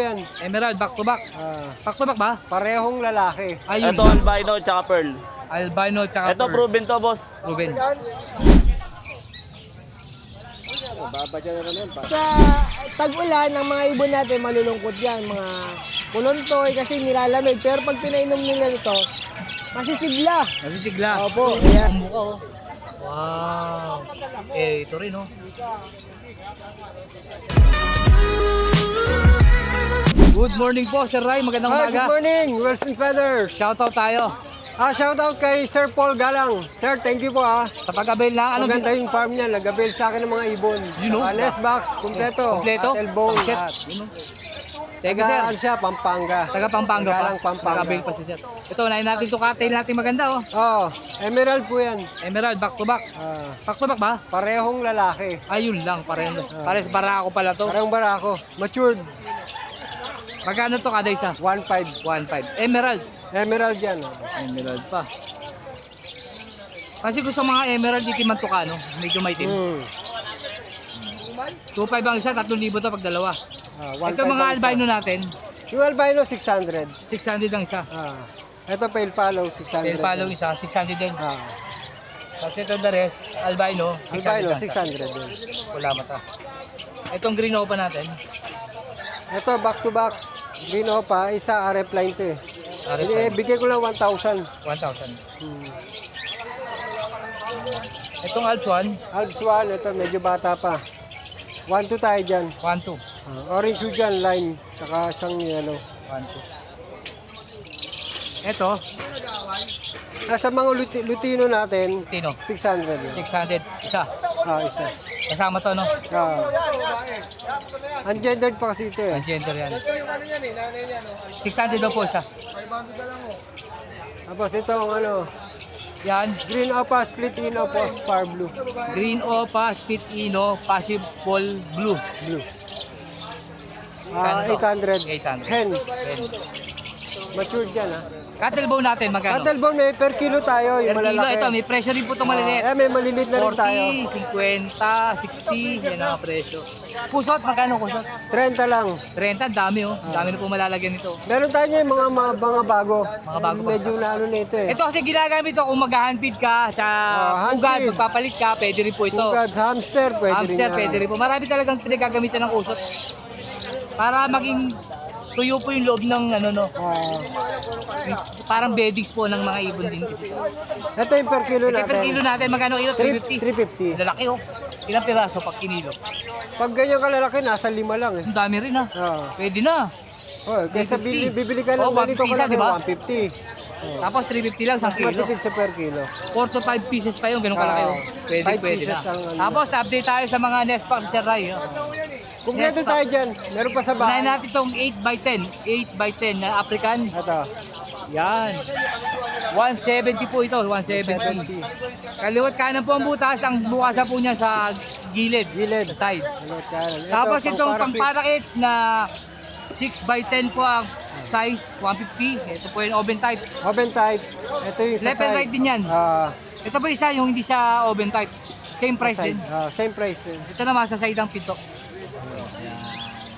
yan. Emerald, back to back. Back to back ba? Parehong lalaki. Ayun. Ito albino tsaka pearl. Albino tsaka Ito pearl. proven to, boss. Ruben. Sa tag-ulan, ang mga ibon natin malulungkot yan. Mga kulontoy kasi nilalamig. Pero pag pinainom nila ito, masisigla. Nasisigla. Opo. Kaya, Ang mukha oh. Wow. Eh, ito rin oh. Good morning po, Sir Ray. Magandang Good umaga. morning, Wilson Feathers. Shoutout tayo. Shout out kay Sir Paul Galang. Sir, thank you po Sa pag-avail na, ano? Maganda yung farm niya. Nag-avail sa akin ng mga ibon. You know? Nest box, kompleto. Kompleto? Elbow, Pang-set. lahat. You know? Thank you, sir. Tagaan siya, Pampanga. Taga Pampanga pa. Galang, Pampanga. Nag-avail pa si sir. Ito, unahin natin ito cocktail natin maganda oh. Oh, emerald po yan. Emerald, back to back. Back to back ba? Parehong lalaki. Ayun lang, pareho. Pares barako pala to. Parehong barako. Matured. Magkano to kada isa? 1.5. 1.5. Emerald. Emerald yan. Emerald pa. Kasi gusto mga emerald, itiman to ka, no? Medyo maitim. 2.5 ang isa, 3,000 to pag dalawa. Ito mga albino natin, Yung albino, 600. 600 ang isa. Ito pale follow, 600. Pale follow isa, 600 din. Ah, Kasi ito the rest, albino, 600 albino, ang isa. 600 din. Wala mata. Itong green opa natin, Ito, back to back. Green Opa, isa RF line to eh. Bigay ko lang 1,000. 1,000. Itong Alps 1, Alps 1, ito medyo bata pa. 1,2 tayo dyan. 1,2. Orange shoe dyan, line. Saka isang yellow. 1,2. Ito, Nasa mga Lutino natin, Tino, 600 yan. 600, isa. Isa. Kasama to, no? Ungendered pa kasi ito eh. Ang gender yan. 600 daw po isa. Tapos ito ang ano, Yan, Green Opa, Split Ino, Post Far Blue. Green Opa, Spit Ino, Possible Blue. Kano to? 800. 800. Hen. Yan. Matured yan ha. Cattle bone natin, magkano? Cattlebone, may per kilo tayo, yung Per kilo, malalaki. ito, may presyo rin po itong maliliit. May malilit na rin tayo. 40, 50, 60, yan ang presyo. Pusot, magkano kusot? 30 lang. 30, dami oh. Dami na po malalagyan nito. Meron tayo yung mga bago. Mga bago pa. Medyo lalo na ito eh. Ito kasi ginagamit ito kung mag-handfeed ka sa hand ugad, feed. magpapalit ka, pwede rin po ito. Ugad, hamster, pwede Hamster, rin pwede rin po. Marami talagang pinagagamitan ng usot. Para maging tuyo po yung loob ng ano no. Parang beddings po ng mga ibon din kasi. Ito yung per kilo Ito natin. per kilo natin, magkano kilo? 350. 350. Lalaki oh. Ilang piraso pag kinilo? Pag ganyan kalalaki, nasa 5 lang eh. Ang dami rin ah. Pwede na. Kaysa 350. bibili ka ng Oh, ganito 150 kalaki, diba? 150. Tapos 350 lang, 1 kilo. Matipid sa per kilo. 4 to 5 pieces pa yung ganun kalaki oh. Pwede, 5 pwede na. pieces ang ano. Tapos update tayo sa mga nest pack Sir Ray. Oh. Kumpleto Yes, tayo dyan. Meron pa sa Unahin bahay. natin itong 8x10. 8x10 na African. Ito. Yan. 170 po ito, 170. Kaliwat kanan po ang butas, ang bukasan po niya sa gilid, Gilid. sa side. Ito, Tapos itong pang-parapit. pangparakit na 6x10 po ang size, 150. Ito po yung oven type. Oven type. Ito yung sa Left and side. right din yan. Ito po isa yung hindi sa oven type. Same price din. Same price din. Ito naman sa side ng pinto.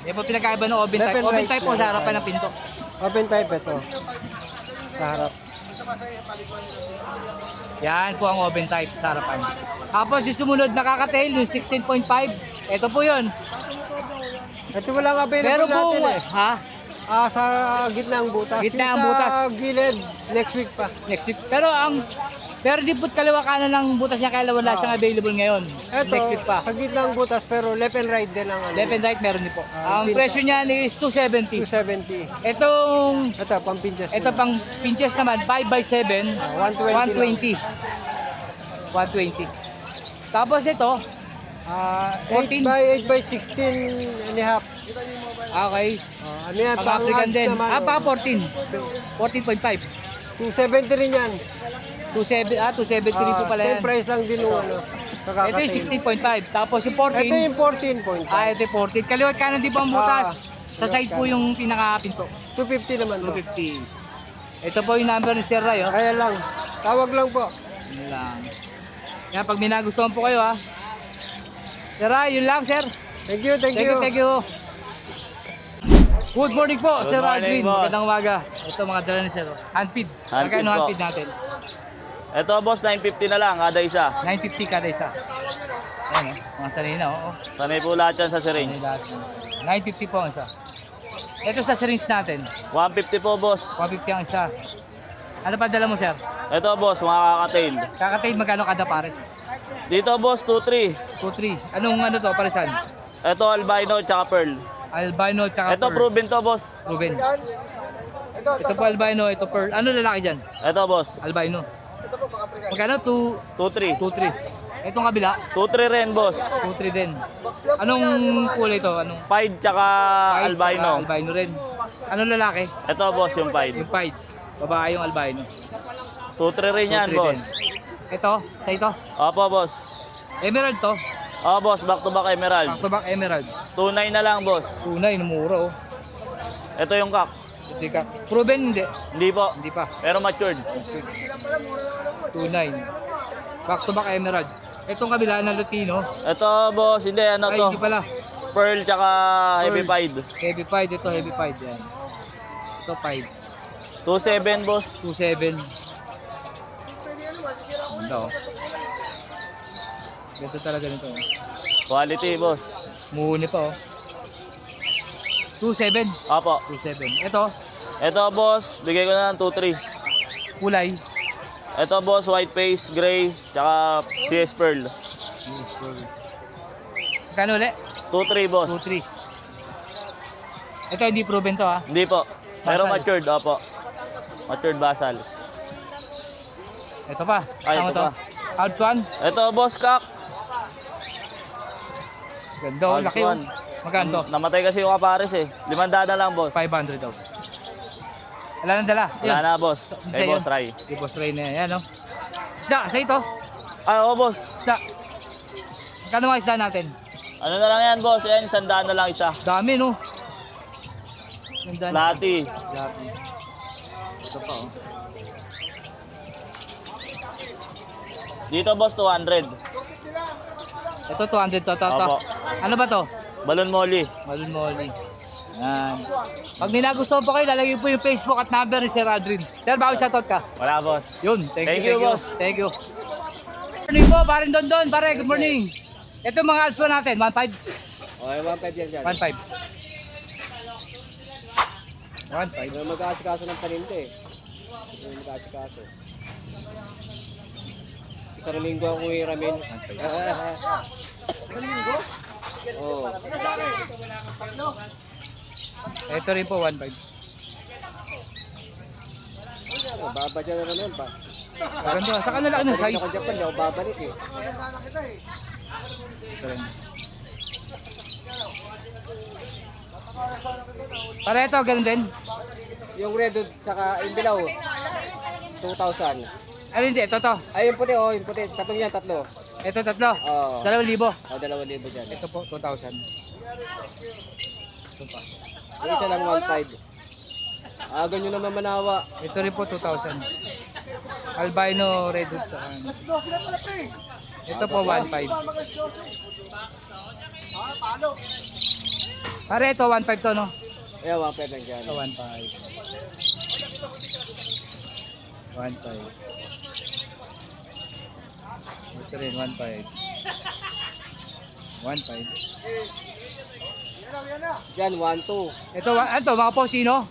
Yan po pinagkaiba ng oven Left type. and Oven right. type po sa harapan ng pinto. Oven type ito. Sa harap. Yan po ang oven type sa harapan. Tapos yung sumunod na kakatail, yung 16.5. Ito po yun. Ito walang available Pero po, natin eh. ha? Sa gitna ang butas. Gitna Yung ang butas. Sa gilid, next week pa. Next week. Pero di po't kaliwa kanan ng butas niya kaya wala siyang available ngayon. Ito, Next week pa. sa gitna ang butas pero left and right din ang ano. Left and right meron din po. Ang pinto. presyo niya is 270. 270. Itong Ito, pampinjas. ito pang pinches naman 5x7 120. 120. Tapos ito, 8 by 16 and a half. okay. Ano yan? Pang African abs din. naman, Pa 14. 14.5. 270 rin yan. 270 rin po pala yan. Same price lang din yung ano. Ito yung 16.5. Tapos yung 14. Ito yung 14.5. Ito yung 14. Kaliwat kanan di po ang butas. Sa side po yung pinaka-pinto. 250 naman. 250. Ito po yung number ni Sir Ray. Oh. Kaya lang. Tawag lang po. Yun lang. Yan, pag may nagustuhan po kayo ha. Sir Ray, yun lang sir. Thank you, thank Thank you. you, thank you. Good morning po, Good Sir morning, Aldrin. boss. Magandang umaga. Ito mga dala ni Sir. Handfeed. Handfeed Magkano po. handfeed natin? Ito boss, 950 na lang kada isa. 950 kada isa. Ayan, mga sanay na, oo. Sanay po lahat yan sa syringe. Sanay lahat. 950 po ang isa. Ito sa syringe natin. 150 po boss. 150 ang isa. Ano pa dala mo, Sir? Ito boss, mga kakatail. Kakatail, magkano kada pares? Dito boss, 2-3. 2-3. Anong ano to, parisan? Ito albino tsaka pearl. Albino tsaka Ito pearl. proven to boss. Ruben. Ito po albino, ito pearl. Ano lalaki dyan? Ito boss, Albino. Magkano? 2-3. 2-3. Itong kabila, 2-3 rin boss. 2-3 din. Anong kulay to? Anong Pied tsaka Pied, albino. saka albino rin. Anong lalaki? Ito boss, yung pied. Yung pied. Babae yung albino. 2-3 rin yan 2-3 boss. din. Ito, sa ito. Opo boss. Emerald to. Oh boss, back to back emerald. Back to back emerald. 2.9 na lang boss. Tunay, mura oh. Ito yung cock. Hindi ka. Proven hindi. Hindi po, Hindi pa. pero matured. 2.9. Back to back emerald. Itong kabila na Lutino. Ito boss, hindi ano Ay, to. hindi pala. Pearl tsaka heavy Pearl. pied. Heavy pied. Ito heavy pied yan. Ito pied. 2.7 boss. 2.7. Ito. Ito talaga nito. Quality boss. Muhuni pa oh. 2.7. Opo. 2.7. Ito, Ito boss, bigay ko na ng 2.3. kulay. Ito boss, white face, gray, tsaka CS pearl. Kano ulit? 2.3 boss. 2.3. Ito hindi proven to ha. Hindi po. Pero Basal. matured, opo. Matured basal. Ito pa. Ay, Tama ito to. pa. Out one. Ito boss, kak. Ganda oh, Odds laki oh. one. Magkano to? Namatay kasi yung kapares eh. 500 na lang boss. 500 daw. Wala nang dala. Wala na boss. Isa Kay yun. boss Rai. Yung boss Ray na yan. Yan oh. Isda, sa ito. Ah, oo boss. Isda. Magkano mga isda natin? Ano na lang yan boss? Yan, 100 na lang isa. Dami no. Ganda. Lati. Lati. Ito pa oh. Dito boss, 200. Ito 200 to. Opo. Ano ba to? Balon molly. Malun Molly. Yan. Pag ninagustuhan po kayo, lalagay po yung Facebook at number ni Sir Aldrin. Sir, bawal shoutout ka. Wala boss. Yun, thank you, boss. Thank you. Good morning po, parin Dondon, pare, good morning. Ito mga alpha natin, 1.5. Okay, 1.5 yan dyan. 1.5. 1.5. Hindi na mag-aasikaso ng paninda eh. Hindi na mag-aasikaso. Isang linggo ako hiramin. Isang linggo? Oo. Ito rin po, 1.5. Baba dyan na naman pa. Maganda, sa kanila ng size. Ako Japan, hindi ako babalik eh. Ito rin. Pare ito, ganun din. Yung redwood saka yung dilaw, 2,000. Ano hindi, ito to. Ay, yung puti oh, yung puti. Tatlong yan, tatlo. Ito, tatlo. Oo. 2,000. Oh, 2,000 dyan. Ito po, 2,000. Ito pa. Yung isa lang 1.5. Ah, ganyan naman manawa. Ito rin po, 2,000. Albino redwood sa ano. Ito po, 1.5. Pare ito, 1.5 to, no? Ayan, 1.5 lang dyan. Ito, 1.5. 1.5. Ito rin, 1.5. 1.5. Dyan, 1.2. Ito, ano to, mga posino?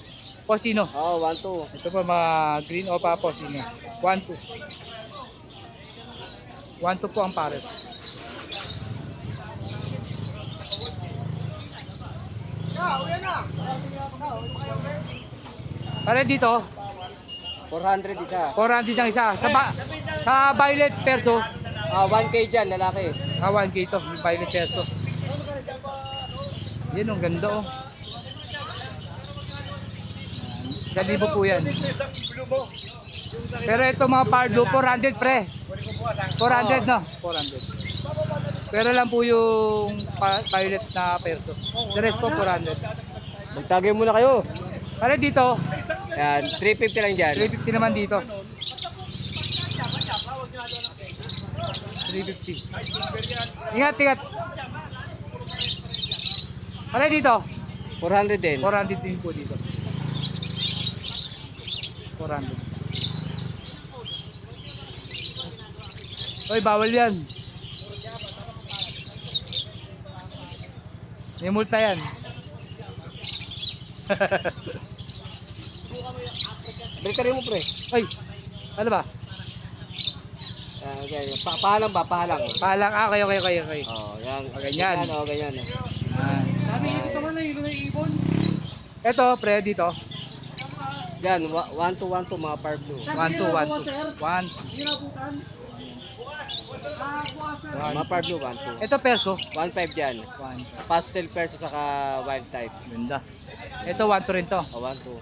Posino. Oo, 1.2. Ito po, mga green opa posino. 1.2. 1.2 po ang pares. Pare dito, 400 isa. 400 ang isa. Sa violet perso, Ah, 1K dyan, lalaki. 1K ito, yung violet perso. Yan, ang ganda oh. 1,000 po yan. Pero ito mga pardo, 400 pre. 400 no? 400. Pero lang po yung violet na perso. The rest po 400. Magtagay muna kayo. Pare dito, Yan, 350 lang dyan. 350 naman dito. 350. Ingat, ingat. Pare dito, 400 din. 400 din po dito. 400. Oy, bawal yan. May multa yan. Balikan mo, pre. Oy, ano ba? Okay. Pahalang ba? Pahalang. Palang, okay. Oh, yan. Ganyan. Oh, ganyan. Ito, pre, dito. Yan, 1-2 mga par blue. 1, 2, 1, 2. 1. Mga par blue, 1-2. Ito, perso. 1-5 dyan. 1. Pastel perso saka wild type. Ganda. Ito, 1, 2 rin to. O, 1-2.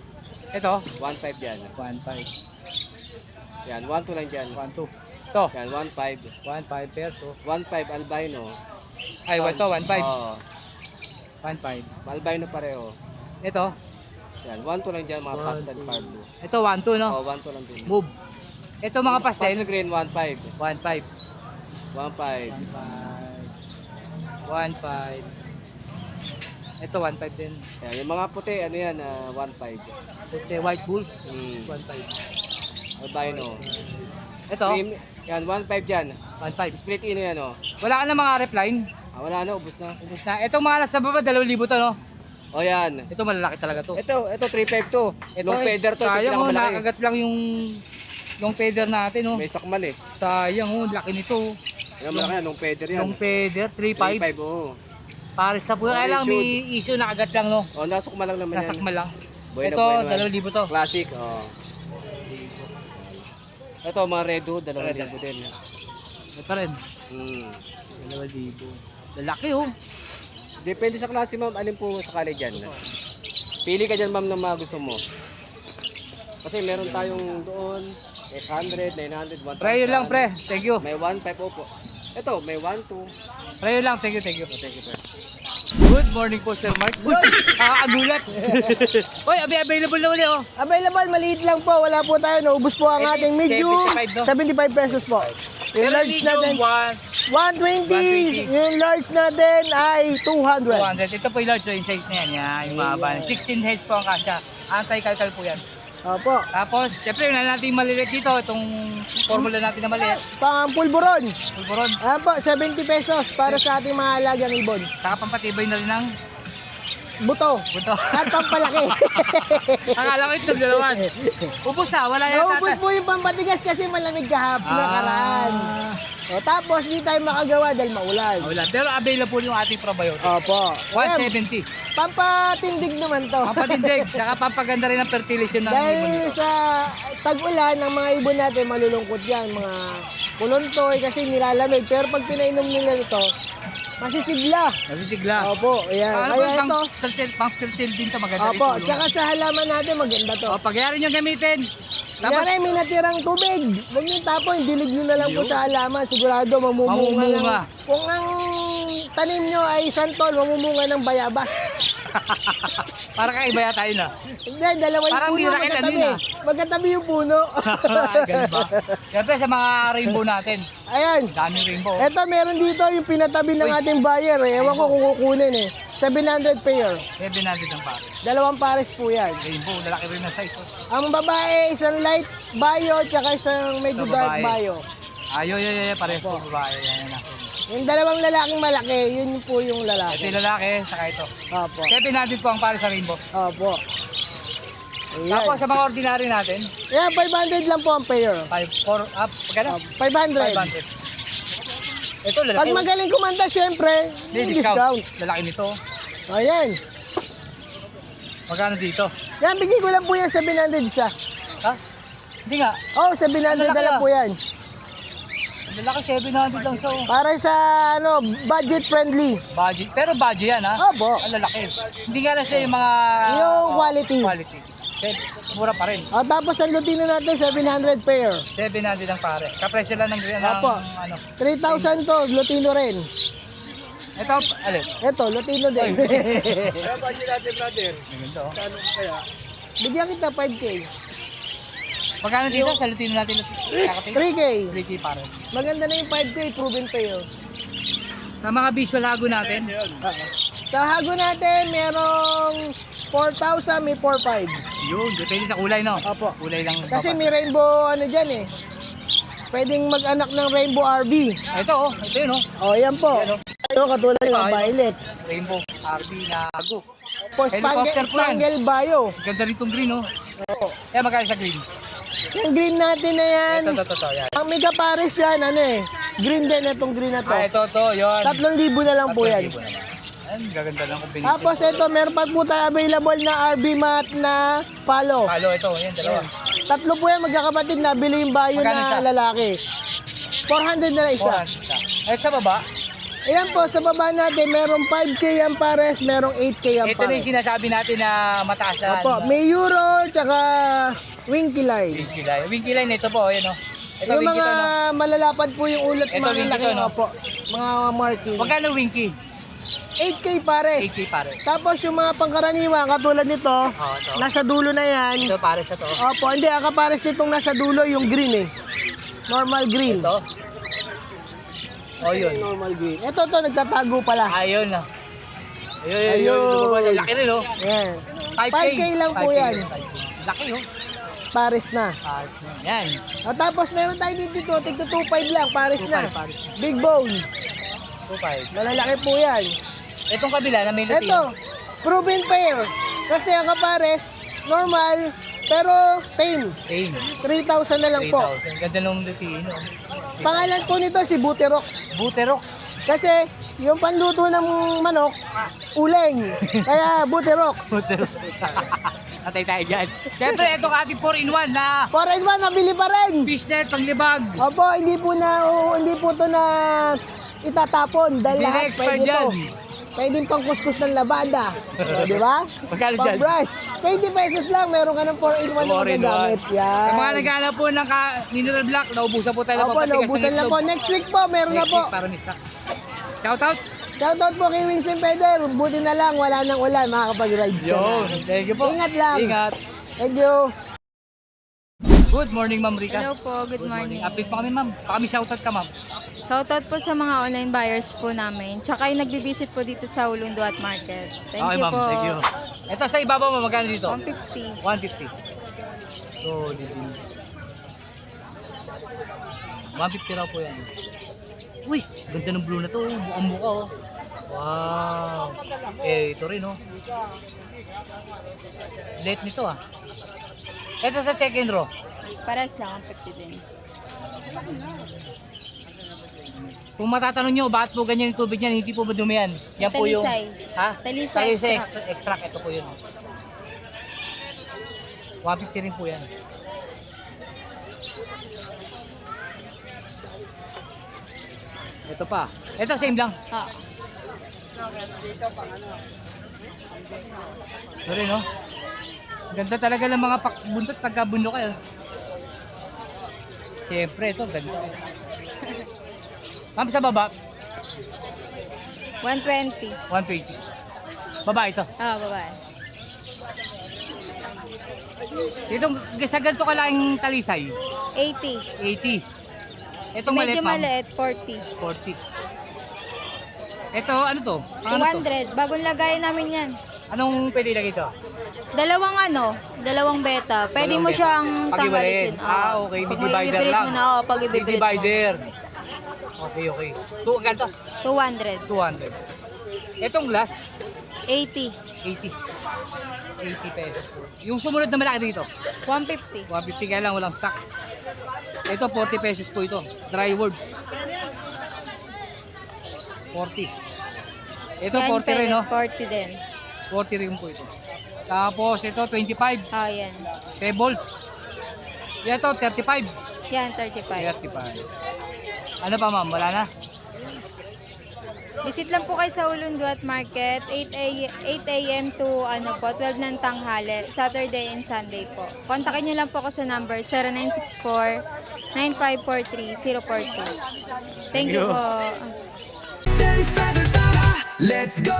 Ito, 1-5 dyan. 1, 5. Yan, 1-2 lang dyan. 1, 2. Ito, Yan, 1-5. 1, 5 perso. 1-5 albino. Ay, ito, 1, 5. Oo. 1, 5. Albino pareho. Ito, Yan, 1-2 lang dyan mga pastel par blue. ito, 1, 2, no? O, 1-2 lang din. Move. Ito, mga pastel. Pastel green, 1-5. 1, 5. 1-5. 1, 5. Ito, 1, 5 din. Yan, yung mga puti, ano yan, 1-5. Ito, white bulls. Hmm. 1, 5. Albino. Ito, Cream, yan, 1-5 dyan. 1, 5. Split in yan, o. Wala ka na mga repline. Wala na, ubus na. Ubus na. Itong mga nasa baba, 2,000 to, no? O yan. Ito, malalaki talaga to. Ito 3-5 to. Long feather to, sayang, oh, pinakamalaki. nakagat lang yung feather natin, oh. May sakmal eh. Sayang, oh, laki nito. Yan malaki yan, long feather yan. Yung feather, 3,500. 3-5, oo. Pares sa puno. Kaya lang, may issue, nakagat lang, no? O, nasukma lang naman yan. Nasakmal lang. Bueno, Ito, bueno, 2,000 to. Classic, o. Ito, mga red hood, 2,000 din. Ito rin, Hmm. 2,000. Lalaki, oh. Depende sa klase, ma'am. Alin po sakali dyan. Pili ka dyan, ma'am, ng mga gusto mo. Kasi meron tayong doon, 800, 900, 1,000. Pre, yun lang, pre. Thank you. May 1,500 po. Ito, may 1,200. Pre, yun lang. Thank you. Thank you, pre. Good morning po, Sir Mark. Uy, nakakagulat. Uy, available na uli, oh. Available, maliit lang po. Wala po tayo. Naubos po ang It is ating medium. 75, no? 75 pesos po. Yung Pero large natin, medium, 120. Yung large natin ay 200. 200. Ito po yung large, yung size na yan. Yan, yung mahaba. 16 heads po ang kasya. Anti-calcal po yan. Opo. Tapos, syempre, yun na natin yung maliliit dito. Itong formula natin na maliit. Pang pulburon. Pulburon. Ayan po, 70 pesos para sa ating mga alagang ibon. Saka pampatibay na rin ng Buto. buto. At pampalaki. Akala ko ito dalawan. Ubus wala yan. Naubos po yung pampatigas kasi malamig kahapon na karaan. Ah, O, tapos hindi tayo makagawa dahil maulan. wala. Pero available yung ating probiotic. Opo. Ayan, 170. pampatindig naman to. Pampatindig. Saka pampaganda rin ang fertilization ng ibon Dahil nito. sa tag-ulan, ng mga ibon natin malulungkot yan. Mga kulontoy kasi nilalamig. Pero pag pinainom nila ito, masisigla. Nasisigla. Opo, ayan. Ano Kaya ba ito, pang fertile din to maganda rin opo, tulong. tsaka sa halaman natin maganda to. O, pagyari nyo gamitin. Tapos, Tapos, may natirang tubig. Huwag nyo tapon, dilig nyo na lang po sa halaman. Sigurado mamumunga Mamumunga. ng... Kung ang tanim nyo ay santol, mamumunga ng bayabas. para kaiba yata yun Hindi, dalawa yung Parang puno, bira kailan magkatabi. yun, Magkatabi yung puno. Ay, ganun ba? Siyempre sa mga rainbow natin. Ayan. Daming rainbow. Eto, meron dito yung pinatabi ng ating buyer. Ewan ko kung kukunin eh. 700 pair. 700 ang pare. Dalawang pares po yan. Rainbow, lalaki rin ng size. Oh. Ang babae, isang light bio, tsaka isang medyo Ito, dark babae. bio. Ayo, pares po babae. Yan natin. Yung dalawang lalaking malaki, yun po yung Ito lalaki. yung lalaki, saka ito. Opo. 700 po ang pare sa rainbow. Opo. Ayan. Tapos sa mga ordinary natin, Yan, 500 lang po ang pair. 4 up, pagkano? 500. 500. Ito lalaki. Pag magaling kumanta, syempre, May may discount. Lalaki nito. Ayan. Magkano dito? Yan, bigay ko lang po yan 700 isa. Ha? Hindi nga. Oh, 700 na Lalaki lang ah. po yan. Lalaki 700 lang so. Para sa ano, budget friendly. Budget. Pero budget yan ha? Opo. Ang lalaki. Hindi nga na siya yung mga... Yung quality. Quality. Mura pa rin. O, tapos ang lutino natin, 700 pair. 700 ang pare. Kapresyo lang ng Opo. ano. 3,000 to, lutino rin. Ito, alin? Ito, lutino din. Kaya budget natin, brother. Maganda oh. Kano kaya? Bigyan kita 5K. Magkano dito sa lutino natin? 3K. 3K pare. Maganda na yung 5K, proven pair. Sa mga visual hago natin, Oo. Sa hago natin, merong 4,000, may 4,500. Yun, depende sa kulay, no? Opo. Kulay lang. Kasi may rainbow ano dyan eh. Pwedeng mag-anak ng rainbow RB. Ito yun, no? O, yan po. Yan, no? Ito, katulad ng violet. Rainbow RB na hago. Po, Helicopter plan. Spangle Bio. Ganda rin itong green, no? Kaya magkano sa green? Yung green natin na yan. Ito, yan. Ang mega pares yan, ano eh. Green din itong green na to. Ito, yun. 3,000 na lang po yan. 3,000 naman. Ayan, gaganda lang combination. Tapos ito, meron pa po tayo available na RB mat na palo. Halo, ito, yan, dalawa. Tatlo po yan, magkakapatid na. Bili yung bayo Magkano isa? na lalaki. 400 na lang isa. 400 sa baba, Ayan po, sa baba natin, merong 5K ang pares, merong 8K ang ito na pares. yung sinasabi natin na mataas na. Opo, may Euro, tsaka Winky Line. Winky line. Winky line, ito po, yun, no? Ito, Yung winky mga to, no? malalapad po yung ulat, Ito, mga winky laki, to, no? opo. Mga marking. Magkano winky? 8K pares. 8K pares. Tapos yung mga pangkaraniwan, katulad nito, Ito. nasa dulo na yan. Ito, pares na to. Opo, hindi, ang kapares nitong nasa dulo, yung green eh. Normal green. Ito. Yun. Normal green. Ito to, nagtatago pala. Ayun, no? Ayun. Laki rin, no? Yan. 5K. 5K lang po yan. 5K. Laki, oh. Pares na. Pares na. Yan. At tapos meron tayo dito, tigto 2.5 lang, pares na. 2.5 pares na. Big bone. 2.5. Malalaki po yan. Itong kabila na may lutino. Ito, proven pair. Kasi ang kapares, normal, pero tame. 3,000 na lang po. 3,000. Ganda nung lutino. Pangalan po nito si Buterox. Buterox. Kasi yung panluto ng manok, uleng. Kaya Buterox. Buterox. Atay tayo dyan. Siyempre, ito ka ating 4-in-1 na 4-in-1, nabili pa rin. fishnet, panglibag. Opo, hindi po to na itatapon dahil Hindi na lahat expert pwede dyan. to. Pwedeng pangkuskus ng labada. O, di ba? Magkano dyan? Pang-brush. 20 pesos lang, meron ka ng 4-in-1 na magagamit. Yan. Sa mga naghahanap po ng mineral block, naubusan po tayo ng Opo, papatigas ng naubusan lang itlog. po. Next week po, meron na Next po. week para mistock. Shoutout. Shoutout po kay Winston Peder. Buti na lang, wala nang ulan. Makakapag-rides ka Yun. na. Thank you po. Ingat lang. Ingat. Thank you. Good morning, Ma'am Rica. Hello po, good morning. Update pa kami, ma'am. Baka may shoutout ka, ma'am. Shoutout po sa mga online buyers po namin. Tsaka yung nagbibisit po dito sa Ulundua at Market. Thank Okay, you ma'am. po. Thank you. Ito sa ibabaw mo, magkano dito? 150. 150. So, din. 150 raw po yan. Uy, ganda ng blue na to. Bukang buka, oh. Wow. Ito rin, oh. Late nito, ah. Ito sa second row. Pares lang, 150 din. Kung matatanong nyo, bakit po ganyan yung tubig niyan, hindi po ba dumi yan? Yan po yung... Talisay. Ha? Talisay extract. Ito po yun. 150 rin po yan. Ito pa. Ito, same lang. Ah, Ito rin, no? Ganda talaga ng mga buntot pagka-bundok kayo. Siyempre, ito, ganda. Ma'am, sa baba, 120. 120. Baba ito. Ah, babae. Dito, sa ganito kalaking talisay, 80. 80. Itong maliit, Medyo ma'am, maliit, 40. 40. Ito, ano to? Ano to? 200. Bagong lagay namin yan. Anong pwede ilagay ito? Dalawang beta. Pwede Dalawang mo beta. siyang Pag-iwalayin. tanggalin. Okay. Pag Divider may i-break lang. mo na, pag i-break mo. Divider. Okay. Ganito? 200. 200. Itong glass, 80. 80. 80 pesos po. Yung sumunod na malaki dito, 150. 150 kaya lang, walang stock. Ito, 40 pesos po ito. Dry wood. 40. Ito, Yan, 40 rin, no? 40 din. 40 rin po ito. Tapos, ito, 25. Ah, yan. Pebbles. Ito, 35. Yan, 35. 35. Ano pa, ma'am? Wala na? Visit lang po kayo sa Ulunduat Market, 8 a.m. to 12 ng tanghali, Saturday and Sunday po. Kontakin nyo lang po ako sa number 0964-9543-042. Thank you po. Let's go!